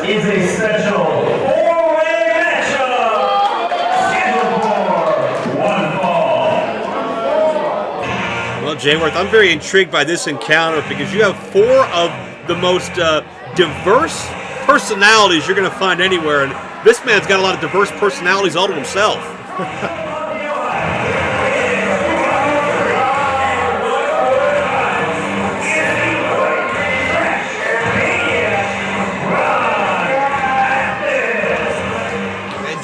is a special four-way matchup scheduled for one fall. Well, Jayworth, I'm very intrigued by this encounter because you have four of the most diverse personalities you're going to find anywhere, and this man's got a lot of diverse personalities all to himself.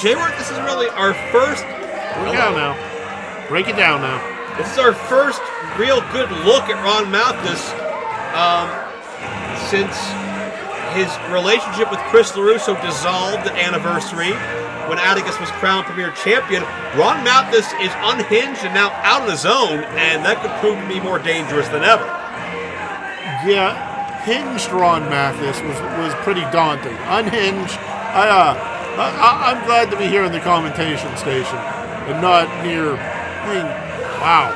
Jayworth, this is really our first... Break it down now. This is our first real good look at Ron Mathis since his relationship with Chris LaRusso dissolved at Anniversary when Atticus was crowned Premier Champion. Ron Mathis is unhinged and now out on his own, and that could prove to be more dangerous than ever. Yeah, hinged Ron Mathis was pretty daunting. Unhinged, I'm glad to be here in the commentation station and not near. Wow.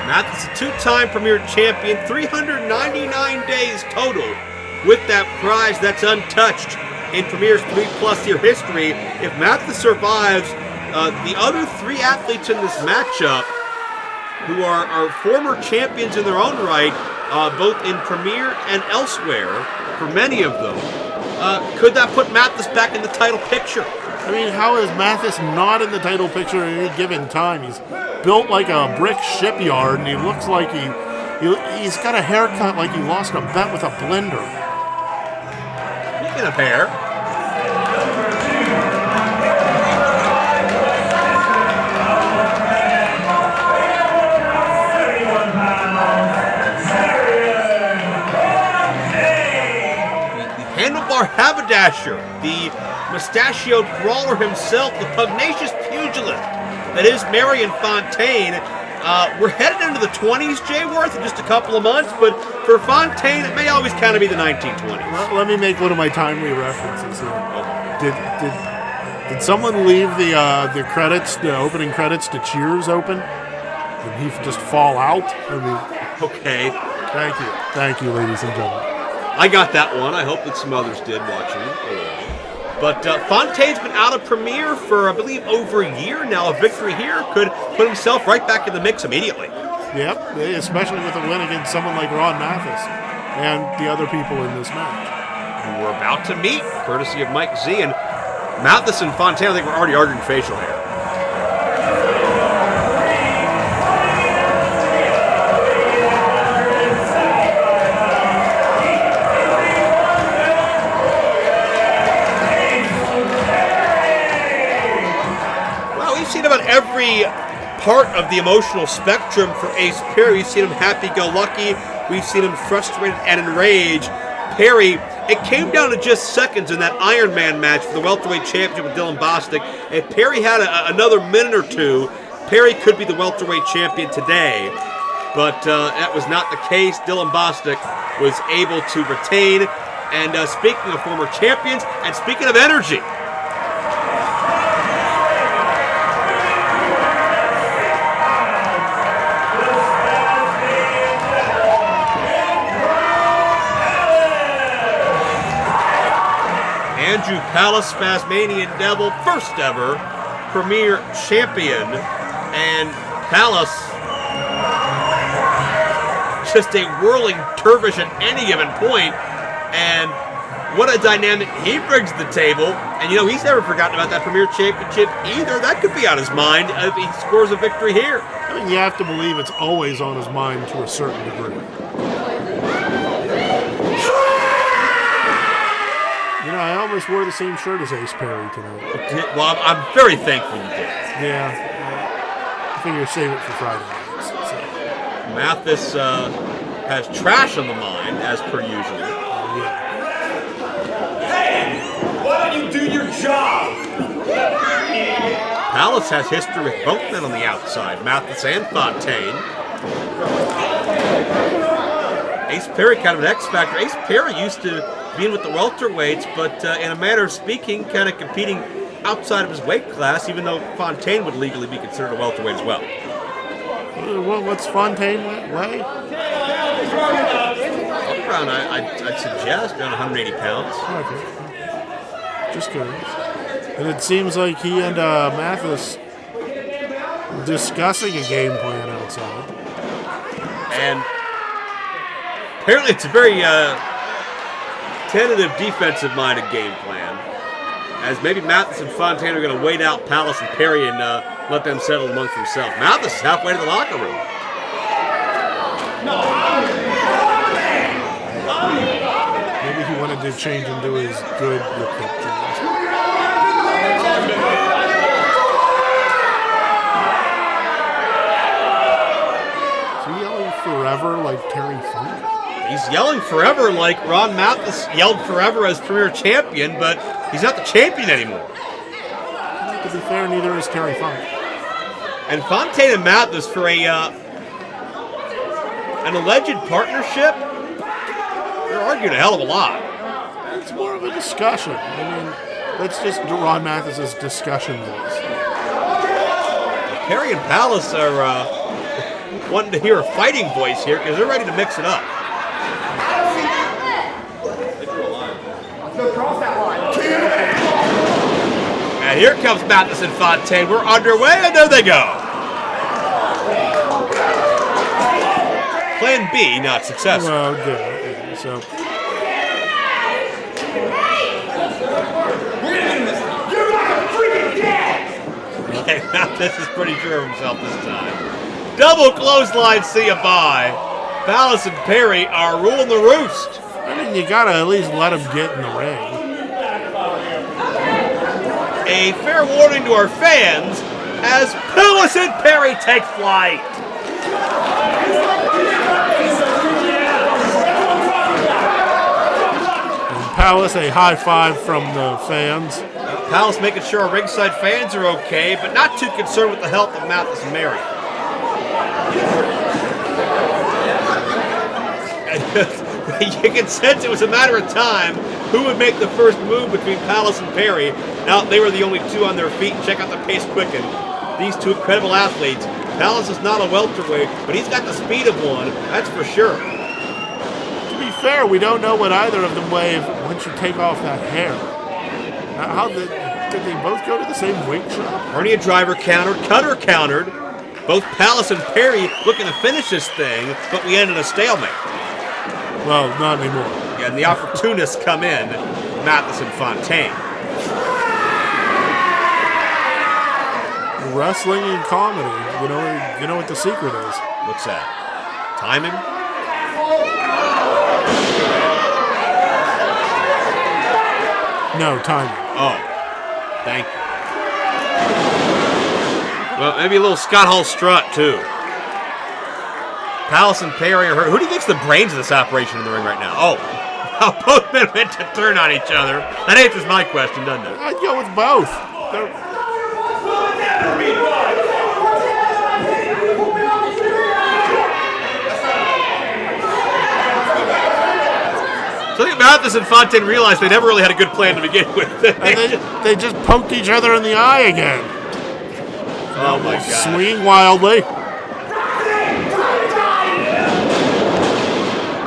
Mathis, a two-time Premier Champion, 399 days total with that prize that's untouched in Premier's 3+ year history. If Mathis survives, the other three athletes in this matchup, who are former champions in their own right, both in Premier and elsewhere, for many of them, could that put Mathis back in the title picture? I mean, how is Mathis not in the title picture at any given time? He's built like a brick shipyard, and he looks like he's got a haircut like he lost a bet with a blender. Speaking of hair, handlebar haberdasher, the mustachioed brawler himself, the pugnacious pugilist that is Marion Fontaine. We're headed into the 20s, Jayworth, in just a couple of months, but for Fontaine, it may always kind of be the 1920s. Let me make one of my timely references here. Did someone leave the credits, the opening credits to Cheers open? Did he just fall out? I mean, okay. Thank you, ladies and gentlemen. I got that one. I hope that some others did watching it. But Fontaine's been out of Premier for, I believe, over a year now. A victory here could put himself right back in the mix immediately. Yep, especially with a win against someone like Ron Mathis and the other people in this match. And we're about to meet, courtesy of Mike Z. And Mathis and Fontaine, I think we're already arguing facial hair. About every part of the emotional spectrum for Ace Perry. We've seen him happy-go-lucky. We've seen him frustrated and enraged. Perry, it came down to just seconds in that Iron Man match for the welterweight championship with Dylan Bostic. If Perry had another minute or two, Perry could be the welterweight champion today. But that was not the case. Dylan Bostic was able to retain. And speaking of former champions, and speaking of energy, Andrew Palace, Spasmanian Devil, first ever Premier Champion. And Palace, just a whirling dervish at any given point. And what a dynamic he brings to the table. And, he's never forgotten about that Premier Championship either. That could be on his mind if he scores a victory here. I mean, you have to believe it's always on his mind to a certain degree. I almost wore the same shirt as Ace Perry tonight. Okay, well, I'm very thankful you did. Yeah. I figure save it for Friday nights. So. Mathis has trash on the mind, as per usual. Yeah. Hey! Why don't you do your job? Palace has history with both men on the outside, Mathis and Fontaine. Ace Perry, kind of an X factor. Ace Perry used to being with the welterweights, but in a manner of speaking, kind of competing outside of his weight class, even though Fontaine would legally be considered a welterweight as well. What's Fontaine weigh? around, I'd suggest, around 180 pounds. Okay. Just curious. And it seems like he and Mathis discussing a game plan outside. And apparently it's a very tentative defensive-minded game plan. As maybe Mathis and Fontaine are going to wait out Palace and Perry and let them settle amongst themselves. Mathis is halfway to the locker room. Maybe he wanted to change into his good looking jeans. Is he yelling forever like Terry Funk? He's yelling forever like Ron Mathis yelled forever as premier champion, but he's not the champion anymore. To be fair, neither is Terry Funk. And Fontaine and Mathis for an alleged partnership, they're arguing a hell of a lot. It's more of a discussion. I mean, that's just Ron Mathis's discussion voice. Perry and Palace are wanting to hear a fighting voice here because they're ready to mix it up. And here comes Mathis and Fontaine. We're underway, and there they go. Plan B, not successful. Well, yeah, so. Okay, Mathis is pretty sure of himself this time. Double clothesline, see ya bye. Palace and Perry are ruling the roost. I mean, you gotta at least let him get in the ring. A fair warning to our fans as Palace and Perry take flight. And Palace, a high five from the fans. Palace making sure our ringside fans are okay, but not too concerned with the health of Mathis and Marion. You can sense it was a matter of time who would make the first move between Palace and Perry. Now they were the only two on their feet. Check out the pace quicken. These two incredible athletes. Palace is not a welterweight, but he's got the speed of one, that's for sure. To be fair, we don't know what either of them weigh once you take off that hair. How did they both go to the same weight shop? Hernia driver countered, cutter countered. Both Palace and Perry looking to finish this thing, but we ended a stalemate. Well, not anymore. Yeah, and the opportunists come in, Mathis and Fontaine. Wrestling and comedy. You know what the secret is. What's that? Timing? No, timing. Oh, thank you. Well, maybe a little Scott Hall strut, too. Palace and Perry are hurt. Who do you think's the brains of this operation in the ring right now? Oh, both men went to turn on each other. That answers my question, doesn't it? I'd go with both. So I think Mathis and Fontaine realized they never really had a good plan to begin with. And they just poked each other in the eye again. Oh my God. Swinging wildly.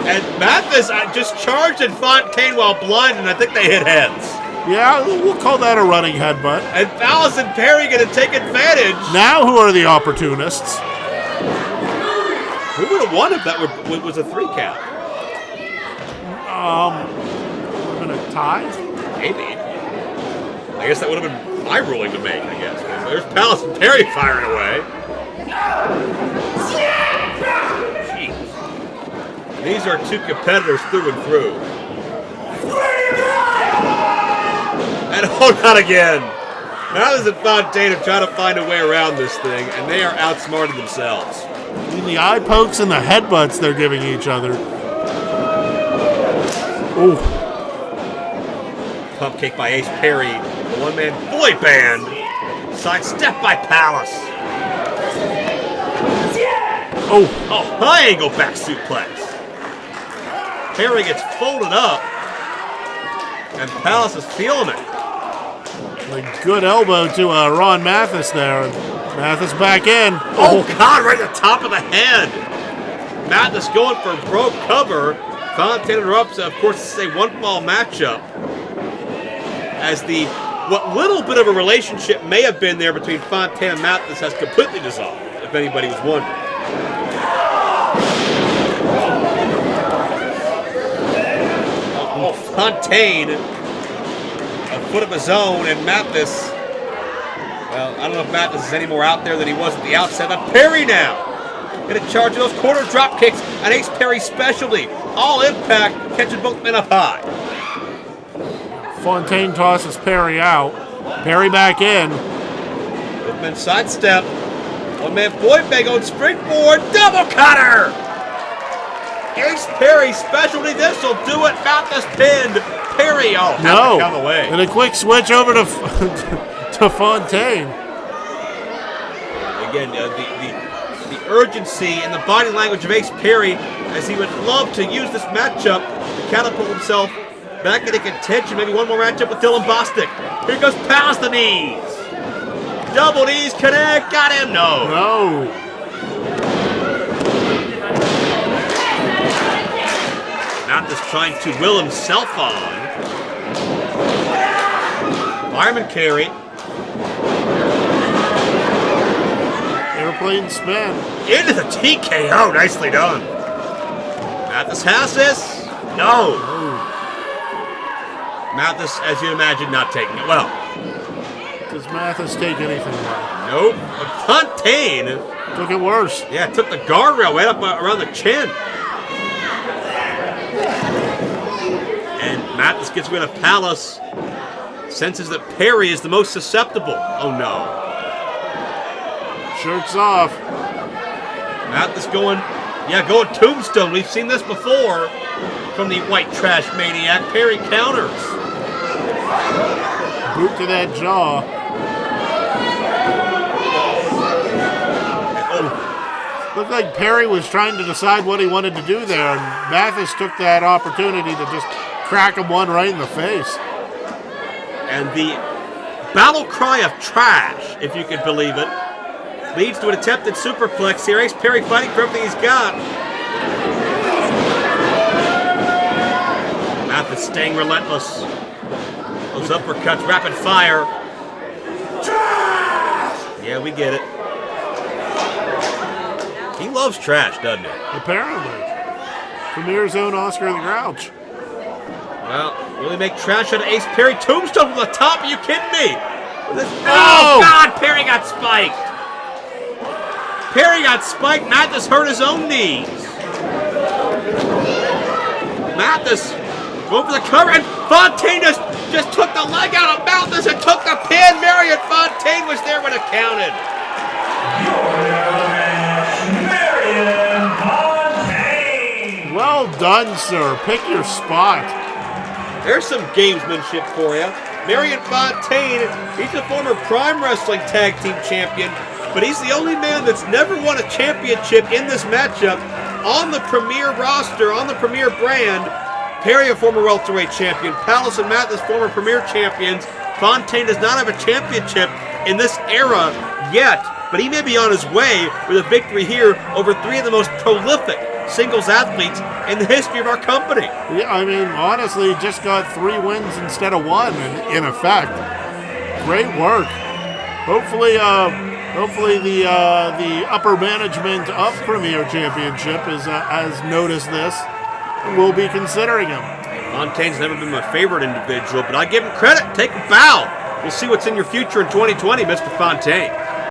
And Mathis just charged at Fontaine while blind, and I think they hit heads. Yeah, we'll call that a running headbutt. And Palace and Perry going to take advantage. Now who are the opportunists? Who would have won if that was a 3 count? We're gonna tie? Maybe. I guess that would have been my ruling to make, I guess. There's Palace and Perry firing away. Jeez. And these are two competitors through and through. And hold on again. Mathis and Fontaine are trying to find a way around this thing, and they are outsmarting themselves. In the eye pokes and the headbutts they're giving each other. Ooh. Pump kick by Ace Perry. The one-man boy band. Sidestep by Palace. Oh. Oh, high angle back suplex. Perry gets folded up. And Palace is feeling it. A good elbow to Ron Mathis there. Mathis back in. Oh, God, right at the top of the head. Mathis going for broke cover. Fontaine interrupts. Of course, this is a one-fall matchup. As what little bit of a relationship may have been there between Fontaine and Mathis has completely dissolved, if anybody was wondering. Fontaine, a foot of his own, and Mathis, well, I don't know if Mathis is any more out there than he was at the outset, but Perry now going to charge those corner drop kicks, an Ace Perry specialty. All impact, catching both men up high. Fontaine tosses Perry out. Perry back in. Both men sidestep. One man Boyd Bay on springboard, double cutter! Ace Perry specialty, this'll do it. Mathis pinned. Perry, no. Come away. And a quick switch over to to Fontaine. Again, the urgency and the body language of Ace Perry, as he would love to use this matchup to catapult himself back into contention. Maybe one more matchup with Dylan Bostic. Here goes past the knees. Double knees connect. Got him. No. Mathis trying to will himself on. Fireman carry. Airplane spin. Into the TKO. Nicely done. Mathis has this. No. Mathis, as you'd imagine, not taking it well. Does Mathis take anything well? Nope. But Fontaine took it worse. Yeah, took the guardrail right up around the chin. And Mathis gets rid of Palace. Senses that Perry is the most susceptible. Oh no. Shirts off. Mathis going tombstone. We've seen this before from the white trash maniac. Perry counters. Boot to that jaw. Looked like Perry was trying to decide what he wanted to do there, and Mathis took that opportunity to just crack him one right in the face. And the battle cry of trash, if you could believe it, leads to an attempted superplex here. Ace Perry fighting for everything he's got. Mathis staying relentless. Those uppercuts, rapid fire. Trash! Yeah, we get it. He loves trash, doesn't he? Apparently. Premier's own Oscar the Grouch. Well, really make trash out of Ace Perry. Tombstone from the top. Are you kidding me? Oh, God, Perry got spiked. Perry got spiked. Mathis hurt his own knees. Mathis going for the cover, and Fontaine just took the leg out of Mathis and took the pin. Marion Fontaine was there when it counted. Marion Fontaine. Well done, sir. Pick your spot. There's some gamesmanship for you. Marion Fontaine, he's a former Prime Wrestling Tag Team Champion, but he's the only man that's never won a championship in this matchup on the Premier roster, on the Premier brand. Perry, a former welterweight champion. Palace and Mathis, former Premier champions. Fontaine does not have a championship in this era yet, but he may be on his way with a victory here over three of the most prolific singles athletes in the history of our company. Yeah, I mean, honestly, just got 3 wins instead of 1 in effect. Great work. Hopefully the upper management of Premier Championship has noticed this and will be considering him. Fontaine's never been my favorite individual, but I give him credit. Take a bow. We'll see what's in your future in 2020, Mr. Fontaine.